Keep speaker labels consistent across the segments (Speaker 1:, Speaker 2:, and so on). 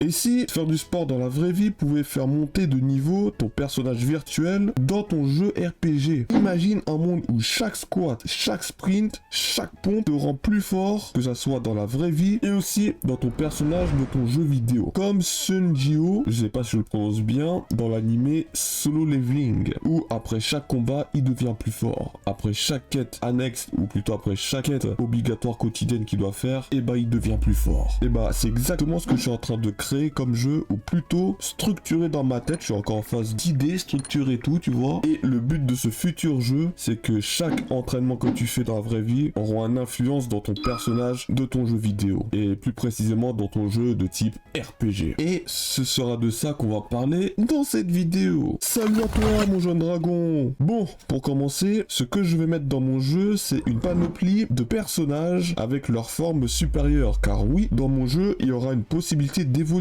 Speaker 1: Et si faire du sport dans la vraie vie pouvait faire monter de niveau ton personnage virtuel dans ton jeu RPG? Imagine un monde où chaque squat, chaque sprint, chaque pompe te rend plus fort, que ça soit dans la vraie vie et aussi dans ton personnage de ton jeu vidéo. Comme Sunjiro, je sais pas si je le prononce bien, dans l'animé Solo Leveling, où après chaque combat, il devient plus fort. Après chaque quête annexe, ou plutôt après chaque quête obligatoire quotidienne qu'il doit faire, et bah il devient plus fort. Et bah c'est exactement ce que je suis en train de créer comme jeu, ou plutôt structuré dans ma tête. Je suis encore en phase d'idées, structurer tout, tu vois. Et le but de ce futur jeu, c'est que chaque entraînement que tu fais dans la vraie vie aura une influence dans ton personnage de ton jeu vidéo. Et plus précisément dans ton jeu de type RPG. Et ce sera de ça qu'on va parler dans cette vidéo. Salut à toi mon jeune dragon. Bon, pour commencer, ce que je vais mettre dans mon jeu, c'est une panoplie de personnages avec leur forme supérieure. Car oui, dans mon jeu, il y aura une possibilité d'évolution.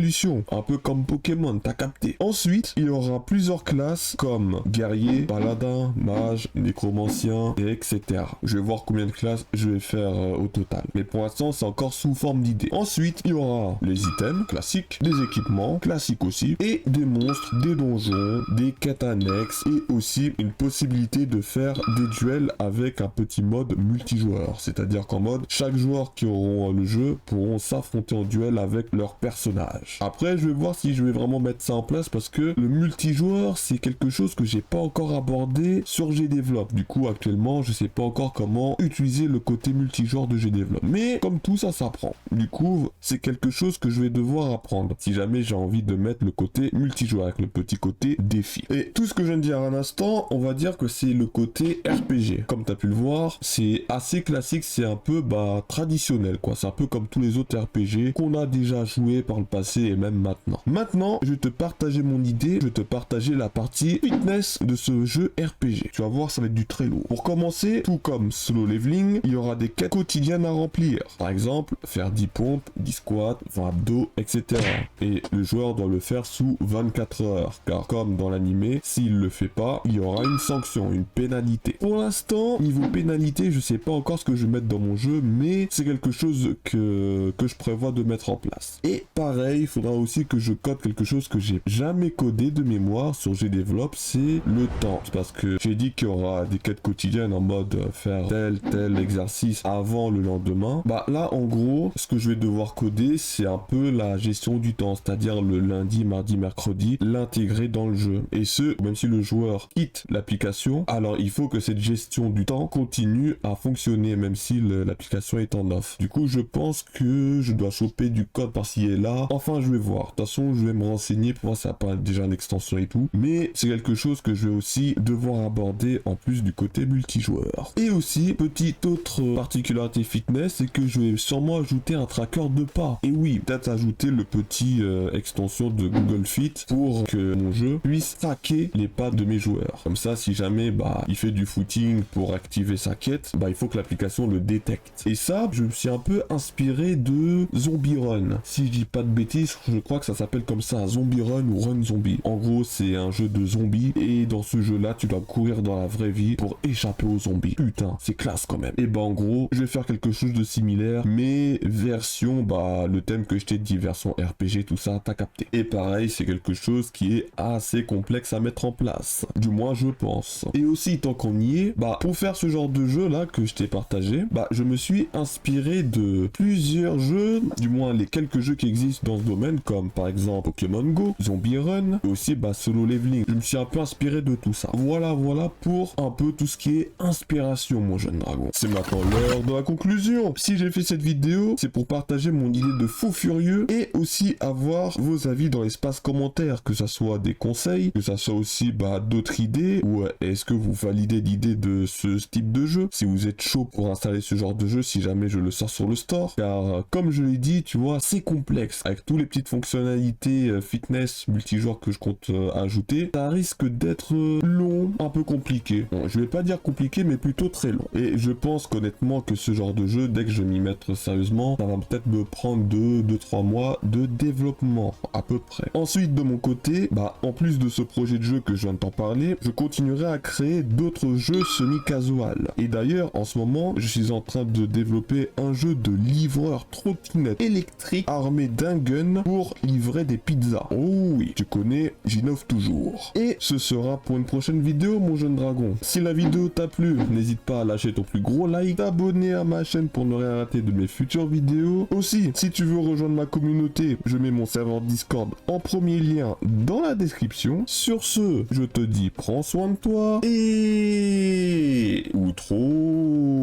Speaker 1: Un peu comme Pokémon, t'as capté. Ensuite, il y aura plusieurs classes comme guerrier, paladin, mage, nécromancien, et etc. Je vais voir combien de classes je vais faire au total. Mais pour l'instant, c'est encore sous forme d'idée. Ensuite, il y aura les items classiques, des équipements classiques aussi, et des monstres, des donjons, des quêtes annexes, et aussi une possibilité de faire des duels avec un petit mode multijoueur. C'est-à-dire qu'en mode, chaque joueur qui auront le jeu pourront s'affronter en duel avec leur personnage. Après, je vais voir si je vais vraiment mettre ça en place parce que le multijoueur, c'est quelque chose que j'ai pas encore abordé sur GDevelop. Du coup, actuellement, je sais pas encore comment utiliser le côté multijoueur de GDevelop. Mais comme tout, ça s'apprend. Du coup, c'est quelque chose que je vais devoir apprendre si jamais j'ai envie de mettre le côté multijoueur avec le petit côté défi. Et tout ce que je viens de dire à l'instant, on va dire que c'est le côté RPG. Comme tu as pu le voir, c'est assez classique, c'est un peu traditionnel quoi. C'est un peu comme tous les autres RPG qu'on a déjà joué par le passé et même maintenant. Maintenant, je vais te partager mon idée, je vais te partager la partie fitness de ce jeu RPG. Tu vas voir, ça va être du très lourd. Pour commencer, tout comme Solo Leveling, il y aura des quêtes quotidiennes à remplir. Par exemple, faire 10 pompes, 10 squats, 20 abdos, etc. Et le joueur doit le faire sous 24 heures. Car comme dans l'animé, s'il le fait pas, il y aura une sanction, une pénalité. Pour l'instant, niveau pénalité, je sais pas encore ce que je vais mettre dans mon jeu, mais c'est quelque chose que je prévois de mettre en place. Et pareil, il faudra aussi que je code quelque chose que j'ai jamais codé de mémoire sur GDevelop, c'est le temps. C'est parce que j'ai dit qu'il y aura des quêtes quotidiennes en mode faire tel exercice avant le lendemain. Bah là, en gros, ce que je vais devoir coder, c'est un peu la gestion du temps, c'est-à-dire le lundi, mardi, mercredi, l'intégrer dans le jeu. Et ce, même si le joueur quitte l'application, alors il faut que cette gestion du temps continue à fonctionner, même si l'application est en off. Du coup, je pense que je dois choper du code par-ci et là. Enfin, je vais voir. De toute façon, je vais me renseigner pour voir si ça n'a pas déjà une extension et tout. Mais c'est quelque chose que je vais aussi devoir aborder en plus du côté multijoueur. Et aussi, petite autre particularité fitness, c'est que je vais sûrement ajouter un tracker de pas. Et oui, peut-être ajouter le petit extension de Google Fit pour que mon jeu puisse traquer les pas de mes joueurs. Comme ça, si jamais il fait du footing pour activer sa quête, il faut que l'application le détecte. Et ça, je me suis un peu inspiré de Zombie Run. Si je dis pas de bêtises, je crois que ça s'appelle comme ça, Zombie Run ou Run Zombie. En gros, c'est un jeu de zombies et dans ce jeu-là, tu dois courir dans la vraie vie pour échapper aux zombies. Putain, c'est classe quand même. Et en gros, je vais faire quelque chose de similaire, mais version, le thème que je t'ai dit, version RPG, tout ça, t'as capté. Et pareil, c'est quelque chose qui est assez complexe à mettre en place. Du moins, je pense. Et aussi, tant qu'on y est, pour faire ce genre de jeu là que je t'ai partagé, je me suis inspiré de plusieurs jeux, du moins les quelques jeux qui existent dans ce domaine, comme par exemple Pokémon Go, Zombie Run, et aussi Solo Leveling. Je me suis un peu inspiré de tout ça. Voilà pour un peu tout ce qui est inspiration, mon jeune dragon. C'est maintenant l'heure de la conclusion. Si j'ai fait cette vidéo, c'est pour partager mon idée de fou furieux et aussi avoir vos avis dans l'espace commentaire, que ça soit des conseils, que ça soit aussi d'autres idées, ou est-ce que vous validez l'idée de ce type de jeu, si vous êtes chaud pour installer ce genre de jeu, si jamais je le sors sur le store, car comme je l'ai dit, tu vois, c'est complexe, avec toutes les petites fonctionnalités fitness multijoueur que je compte ajouter, ça risque d'être long, un peu compliqué. Bon, je vais pas dire compliqué, mais plutôt très long. Et je pense qu'honnêtement que ce genre de jeu, dès que je m'y mettre sérieusement, ça va peut-être me prendre 2-3 mois de développement, à peu près. Ensuite, de mon côté, en plus de ce projet de jeu que je viens de t'en parler, je continuerai à créer d'autres jeux semi-casual. Et d'ailleurs, en ce moment, je suis en train de développer un jeu de livreur trottinette électrique armé d'un gun chaîne pour livrer des pizzas. Oh oui, tu connais, j'innove toujours. Et ce sera pour une prochaine vidéo, mon jeune dragon. Si la vidéo t'a plu, n'hésite pas à lâcher ton plus gros like, t'abonner à ma chaîne pour ne rien rater de mes futures vidéos. Aussi, si tu veux rejoindre ma communauté, je mets mon serveur Discord en premier lien dans la description. Sur ce, je te dis prends soin de toi et outro.